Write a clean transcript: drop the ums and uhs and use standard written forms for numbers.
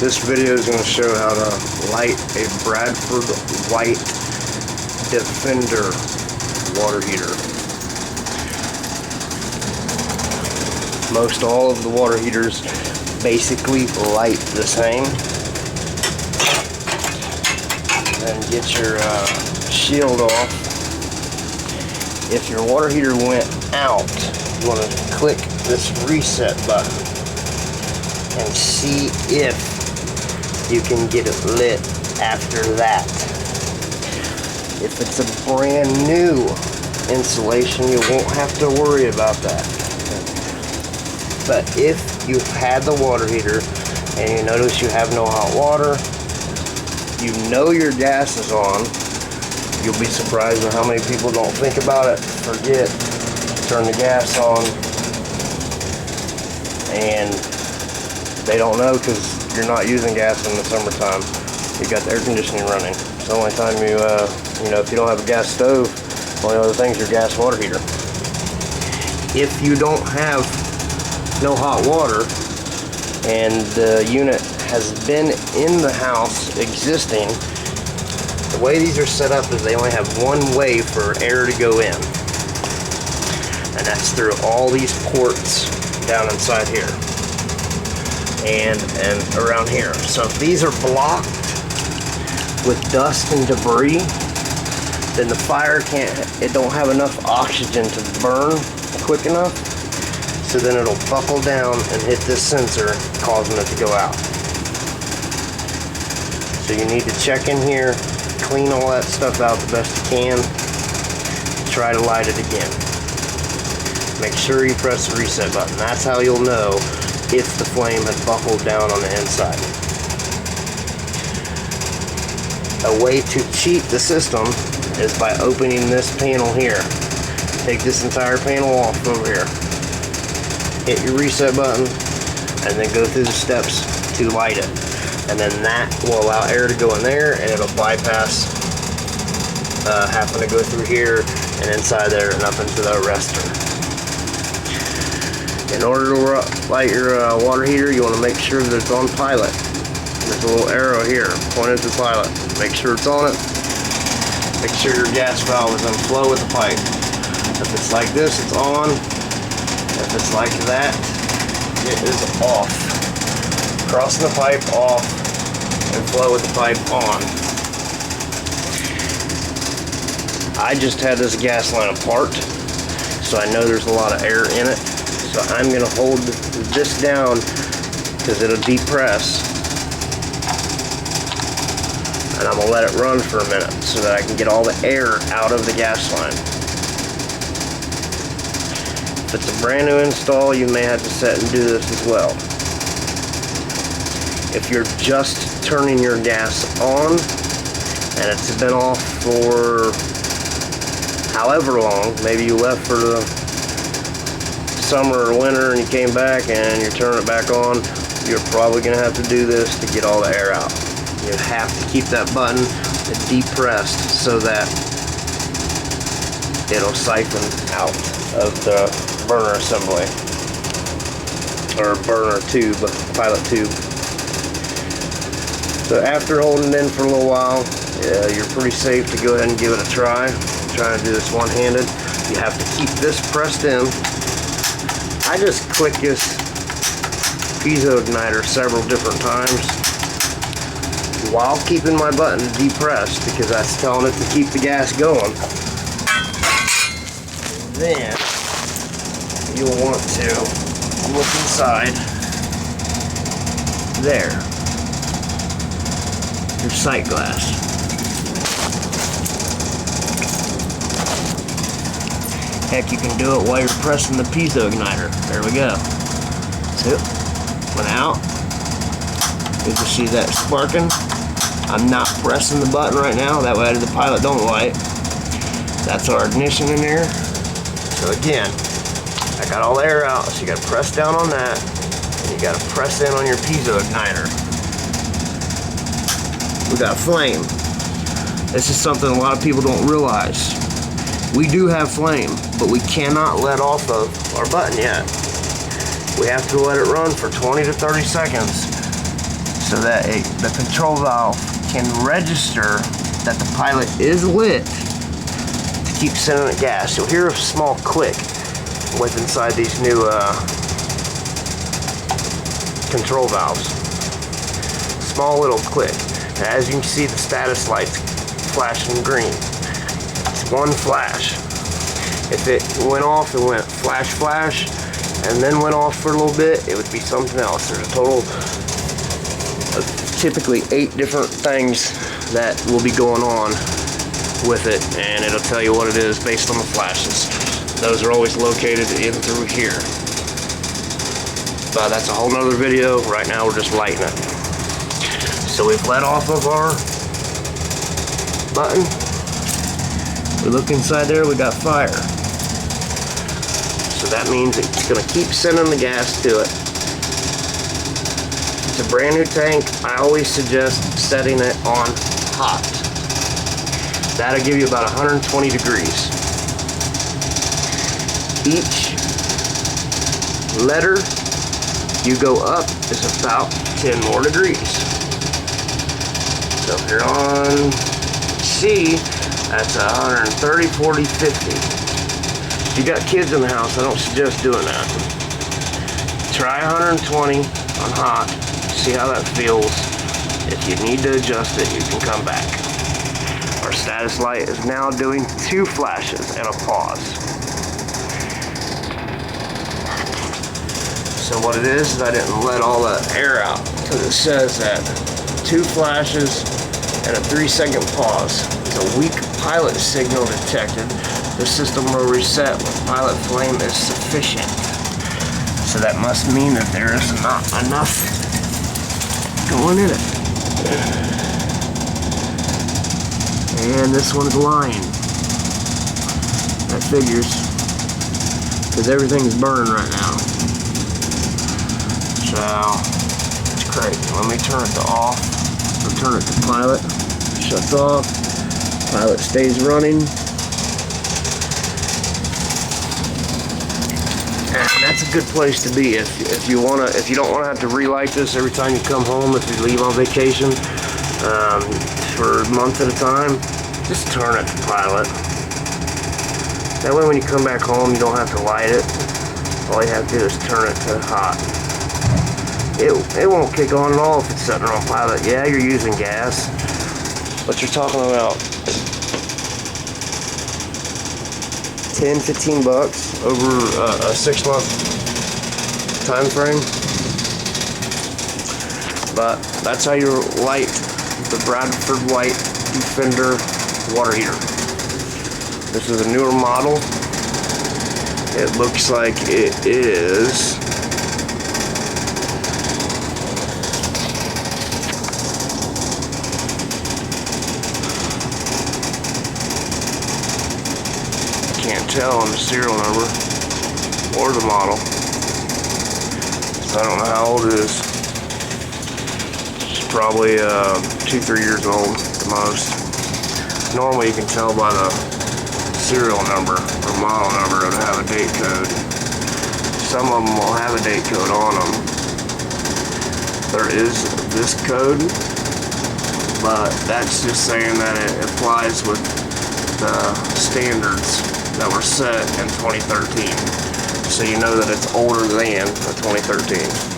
This video is going to show how to light a Bradford White Defender water heater. Most all of the water heaters basically light the same. Then get your shield off. If your water heater went out, you want to click this reset button and see if you can get it lit after that. If it's a brand new installation, you won't have to worry about that. But if you've had the water heater and you notice you have no hot water, you know your gas is on, you'll be surprised at how many people don't think about it, forget, turn the gas on, and they don't know because you're not using gas in the summertime. You got the air conditioning running. It's the only time you know, if you don't have a gas stove, the only other thing is your gas water heater. If you don't have no hot water and the unit has been in the house existing, the way these are set up is they only have one way for air to go in, and that's through all these ports down inside here and around here. So if these are blocked with dust and debris, then the fire it don't have enough oxygen to burn quick enough, so then it'll buckle down and hit this sensor, causing it to go out. So you need to check in here, clean all that stuff out the best you can, try to light it again. Make sure you press the reset button. That's how you'll know if the flame has buckled down on the inside. A way to cheat the system is by opening this panel here. Take this entire panel off over here. Hit your reset button and then go through the steps to light it. And then that will allow air to go in there, and it'll bypass having to go through here and inside there and up into the arrestor. In order to light your water heater, you want to make sure that it's on pilot. There's a little arrow here pointed to pilot. Make sure it's on it. Make sure your gas valve is in flow with the pipe. If it's like this, it's on. If it's like that, it is off. Crossing the pipe off and flow with the pipe on. I just had this gas line apart, so I know there's a lot of air in it. So I'm going to hold this down because it'll depress, and I'm going to let it run for a minute so that I can get all the air out of the gas line. If it's a brand new install, you may have to set and do this as well. If you're just turning your gas on and it's been off for however long, maybe you left for the summer or winter and you came back and you're turning it back on, you're probably going to have to do this to get all the air out. You have to keep that button depressed so that it'll siphon out of the burner assembly or burner tube, pilot tube. So after holding it in for a little while, you're pretty safe to go ahead and give it a try. I'm trying to do this one-handed. You have to keep this pressed in. I just click this piezo igniter several different times while keeping my button depressed because that's telling it to keep the gas going. Then you'll want to look inside there, your sight glass. Heck, you can do it while you're pressing the piezo igniter. There we go. So, went out. You can see that sparking. I'm not pressing the button right now, that way the pilot don't light. That's our ignition in there. So again, I got all the air out, so you gotta press down on that, and you gotta press in on your piezo igniter. We got flame. This is something a lot of people don't realize. We do have flame, but we cannot let off of our button yet. We have to let it run for 20 to 30 seconds so that the control valve can register that the pilot is lit to keep sending it gas. You'll hear a small click with inside these new control valves. Small little click. And as you can see, the status light's flashing green. It's one flash. If it went off and went flash, flash, and then went off for a little bit, it would be something else. There's a total of typically 8 different things that will be going on with it, and it'll tell you what it is based on the flashes. Those are always located in through here. But that's a whole nother video. Right now we're just lighting it. So we've let off of our button. We look inside there, we got fire. So that means it's gonna keep sending the gas to it. It's a brand new tank. I always suggest setting it on hot. That'll give you about 120 degrees. Each letter you go up is about 10 more degrees. So if you're on C, that's 130, 40, 50. If you got kids in the house, I don't suggest doing that. Try 120 on hot, see how that feels. If you need to adjust it, you can come back. Our status light is now doing 2 flashes and a pause. So what it is I didn't let all the air out, because it says that 2 flashes and a 3-second pause. It's a weak pilot signal detected. The system will reset when pilot flame is sufficient. So that must mean that there is not enough going in it. And this one's lying. That figures, because everything's burning right now. So it's crazy. Let me turn it to off. I'll turn it to pilot. Shuts off. Pilot stays running. And that's a good place to be if you don't want to have to relight this every time you come home. If you leave on vacation for months at a time, just turn it to pilot. That way when you come back home, you don't have to light it. All you have to do is turn it to hot. It won't kick on at all if it's sitting on pilot. Yeah, you're using gas, but you're talking about 10-15 bucks over a 6-month time frame. But that's how you light the Bradford White Defender water heater. This is a newer model. It looks like it is can't tell on the serial number or the model, so I don't know how old it is. It's probably 2-3 years old at the most. Normally you can tell by the serial number or model number to have a date code. Some of them will have a date code on them. There is this code, but that's just saying that it applies with the standards that were set in 2013. So you know that it's older than the 2013.